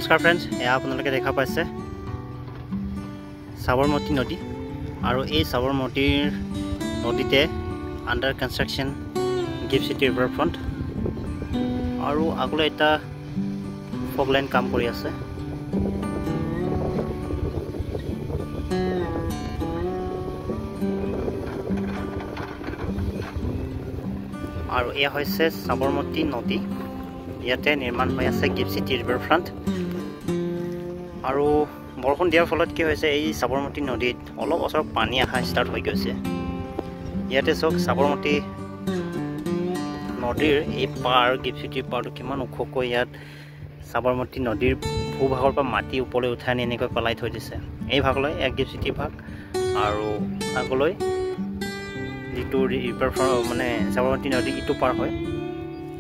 নমস্কাৰ ফ্ৰেণ্ডছ, এয়া আপোনালোকে দেখা পাইছে সাবৰমতী নদী আৰু এই সাবৰমতীৰ নদীতে under construction gift city river front আৰু আগলৈ এটা ফগ লাইন কাম কৰি আছে। আৰু এয়া হৈছে সাবৰমতী নদী, ইয়াতে নিৰ্মাণ হৈ আছে গিফ্ট চিটি ৰিভাৰ ফ্ৰণ্ট। আৰু বৰষুণ দিয়াৰ ফলত কি হৈছে, এই সাবৰমতী নদীত অলপ ওচৰত পানী অহা ষ্টাৰ্ট হৈ গৈছে। ইয়াতে চাওক সাবৰমতী নদীৰ এই পাৰ, গিফ্ট চিটিৰ পাৰটো কিমান ওখকৈ ইয়াত সাবৰমতী নদীৰ ভূভাগৰ পৰা মাটি ওপৰলৈ উঠাই আনি এনেকৈ পেলাই থৈ দিছে। এই ভাগলৈ এক গিফ্ট চিটি ভাগ আৰু আগলৈ যিটো ৰিভাৰ মানে সাবৰমতী নদী ইটো পাৰ হয়,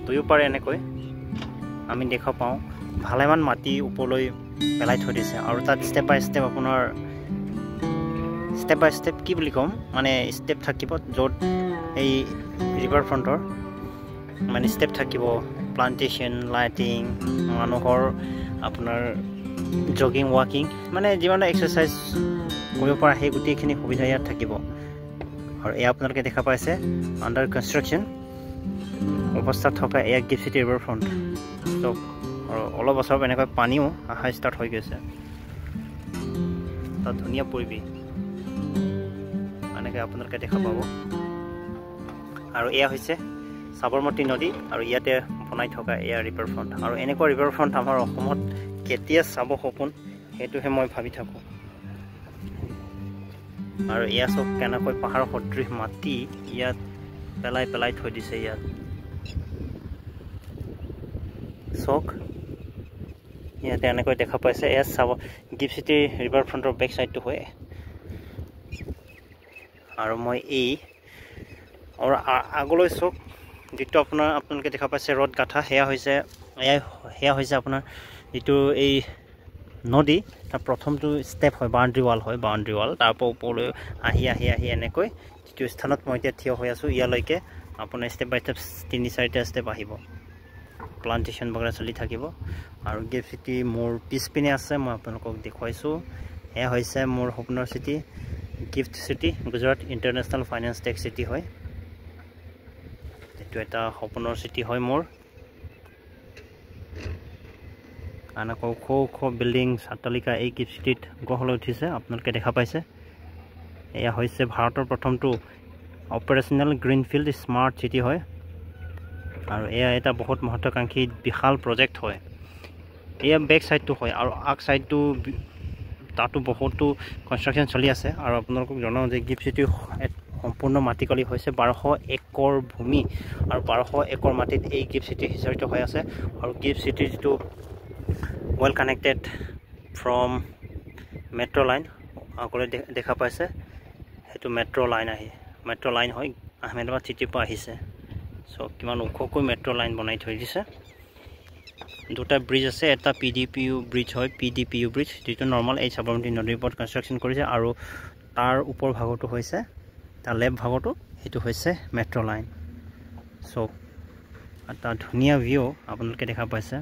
দুয়ো পাৰে এনেকৈ আমি দেখা পাওঁ ভালেমান মাটি ওপৰলৈ পেলাই থৈ দিছে। আৰু তাত ষ্টেপ বাই ষ্টেপ আপোনাৰ কি বুলি ক'ম, মানে ষ্টেপ থাকিব য'ত এই ৰিভাৰ ফ্ৰণ্টৰ মানে ষ্টেপ থাকিব, প্লান্টেশ্যন, লাইটিং, মানুহৰ আপোনাৰ জগিং, ৱাকিং, মানে যিমান এক্সাৰচাইজ কৰিব পৰা সেই গোটেইখিনি সুবিধা ইয়াত থাকিব। আৰু এয়া আপোনালোকে দেখা পাইছে আণ্ডাৰ কনষ্ট্ৰাকশ্যন অৱস্থাত থকা এয়া গিফ্ট চিটি ৰিভাৰ ফ্ৰণ্ট। ত' আৰু অলপ বছৰ এনেকৈ পানীও অহা ষ্টাৰ্ট হৈ গৈছে। তাত ধুনীয়া পৰিৱেশ এনেকৈ আপোনালোকে দেখা পাব। আৰু এয়া হৈছে সাবৰমতী নদী আৰু ইয়াতে বনাই থকা এয়া ৰিভাৰ ফ্ৰণ্ট। আৰু এনেকুৱা ৰিভাৰ ফ্ৰণ্ট আমাৰ অসমত কেতিয়া চাব সপোন, সেইটোহে মই ভাবি থাকোঁ। আৰু এয়া চব কেনেকৈ পাহাৰ সদৃশ মাটি ইয়াত পেলাই থৈ দিছে। ইয়াত চক ইয়াতে এনেকৈ দেখা পাইছে, এয়া চাব গিফ্ট চিটি ৰিভাৰ ফ্ৰণ্টৰ বেক চাইডটো হয়। আৰু মই এই আৰু আগলৈ চক যিটো আপোনালোকে দেখা পাইছে ৰড গাঁথা, সেয়া হৈছে আপোনাৰ যিটো এই নদী তাৰ প্ৰথমটো ষ্টেপ হয়, বাউণ্ডেৰী ৱাল, তাৰপৰা ওপৰলৈ আহি এনেকৈ যিটো স্থানত মই এতিয়া থিয় হৈ আছোঁ, ইয়ালৈকে আপোনাৰ ষ্টেপ বাই ষ্টেপ 3-4টা ষ্টেপ আহিব, প্লান্টেশ্যন বগেৰা চলি থাকিব। আৰু গিফ্ট চিটি মোৰ পিছপিনে আছে, মই আপোনালোকক দেখুৱাইছোঁ। এয়া হৈছে মোৰ সপোনৰ city, GIFT city Gujarat international finance tech city হয়। এইটো এটা সপোনৰ চিটি হয় মোৰ। এনেকৈ ওখ বিল্ডিং, চাট্টালিকা এই গিফ্ট চিটিত গঢ় লৈ উঠিছে, আপোনালোকে দেখা পাইছে। এয়া হৈছে ভাৰতৰ প্ৰথমটো অপাৰেশ্যনেল গ্ৰীণফিল্ড স্মাৰ্ট চিটি হয়। আৰু এয়া এটা বহুত মহত্বাকাংক্ষী বিশাল প্ৰজেক্ট হয়। এয়া বেক চাইডটো হয় আৰু আগ চাইডটো তাতো বহুতো কনষ্ট্ৰাকশ্যন চলি আছে। আৰু আপোনালোকক জনাওঁ যে গিফ্ট চিটিৰ সম্পূৰ্ণ মাটিকালি হৈছে 1200 একৰ ভূমি, আৰু 1200 একৰ মাটিত এই গিফ্ট চিটি সিঁচৰিত হৈ আছে। আৰু গিফ্ট চিটিৰ যিটো well connected from metro' line আগলৈ দেখা পাইছে, সেইটো মেট্ৰ' লাইন হয়, আহমেদাবাদ চিটিৰ পৰা আহিছে। চ' কিমান ওখকৈ মেট্ৰ' লাইন বনাই থৈ দিছে। দুটা ব্ৰিজ আছে, এটা PDPU ব্ৰিজ হয়, PDPU ব্ৰিজ, যিটো নৰ্মেল এই সাবৰমতী নদীৰ ওপৰত কনষ্ট্ৰাকশ্যন কৰিছে। আৰু তাৰ ওপৰ ভাগতো হৈছে, তাৰ লেফ্ট ভাগতো সেইটো হৈছে মেট্ৰ' লাইন। চ' এটা ধুনীয়া ভিউ আপোনালোকে দেখা পাইছে।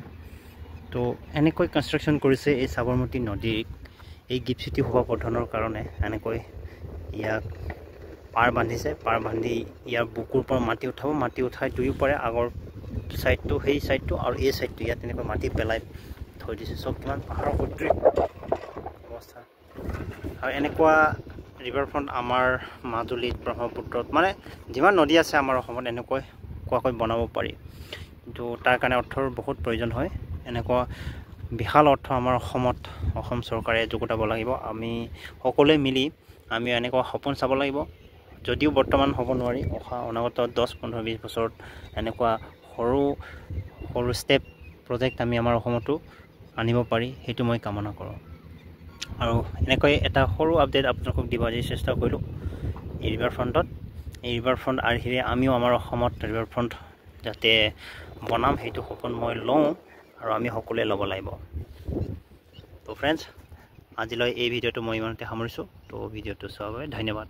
তো এনেকৈ কনষ্ট্ৰাকশ্যন কৰিছে এই সাবৰমতী নদীক এই গিফ্ট চিটি শোভাবৰ্ধনৰ কাৰণে। এনেকৈ ইয়াক পাৰ বান্ধিছে, পাৰ বান্ধি ইয়াৰ বুকুৰ পৰা মাটি উঠাই দুয়ো পাৰে, আগৰ চাইডটো সেই চাইডটো আৰু এই চাইডটো ইয়াত তেনেকৈ মাটি পেলাই থৈ দিছে। চব কিমান পাহাৰৰ সদৃশ অৱস্থা। আৰু এনেকুৱা ৰিভাৰ ফ্ৰণ্ট আমাৰ মাজুলীত, ব্ৰহ্মপুত্ৰত, মানে যিমান নদী আছে আমাৰ অসমত এনেকুৱাকৈ বনাব পাৰি। কিন্তু তাৰ কাৰণে অৰ্থৰ বহুত প্ৰয়োজন হয়। এনেকুৱা বিশাল অৰ্থ আমাৰ অসম চৰকাৰে যোগোতাব লাগিব। আমি সকলোৱে মিলি আমি এনেকুৱা সপোন চাব লাগিব। যদিও বৰ্তমান হ'ব নোৱাৰি, অনাগত 10-15-20 বছৰত এনেকুৱা সৰু ষ্টেপ প্ৰজেক্ট আমি আমাৰ অসমতো আনিব পাৰি, সেইটো মই কামনা কৰোঁ। আৰু এনেকৈ এটা সৰু আপডেট আপোনালোকক দিব আজি চেষ্টা কৰিলোঁ এই ৰিভাৰ ফ্ৰণ্টত। এই ৰিভাৰ ফ্ৰণ্ট আৰ্হিৰে আমিও আমাৰ অসমত ৰিভাৰ ফ্ৰণ্ট যাতে বনাম, সেইটো সপোন মই লওঁ আৰু আমি সকলোৱে ল'ব লাগিব। তো ফ্ৰেণ্ডছ, আজিলৈ এই ভিডিঅ'টো মই ইমানতে সামৰিছোঁ। তো ভিডিঅ'টো চোৱাৰ বাবে ধন্যবাদ।